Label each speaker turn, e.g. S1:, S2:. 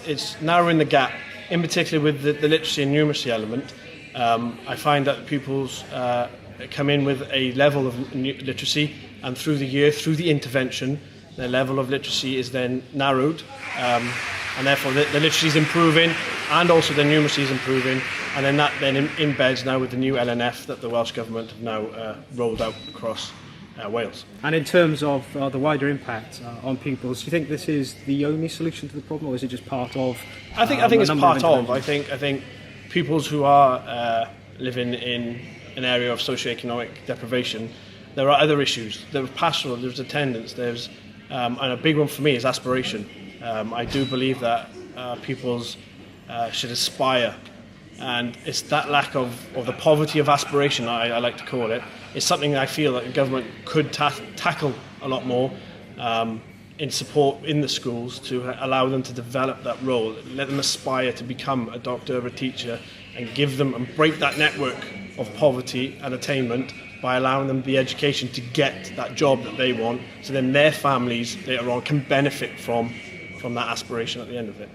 S1: It's narrowing the gap, in particular with the literacy and numeracy element. I find that pupils come in with a level of literacy, and through the year, through the intervention, their level of literacy is then narrowed, and therefore the literacy is improving, and also the numeracy is improving, and then that then embeds now with the new LNF that the Welsh Government have now rolled out across Wales.
S2: And in terms of the wider impact on pupils, do you think this is the only solution to the problem, or is it just part of?
S1: I think it's part of. I think pupils who are living in an area of socioeconomic deprivation, there are other issues. There's pastoral, there's attendance, there's and a big one for me is aspiration. I do believe that pupils should aspire, and it's that lack of the poverty of aspiration, I like to call it, is something I feel that the government could tackle a lot more in support in the schools to allow them to develop that role, let them aspire to become a doctor or a teacher, and give them and break that network of poverty and attainment by allowing them the education to get that job that they want, so then their families later on can benefit from that aspiration at the end of it.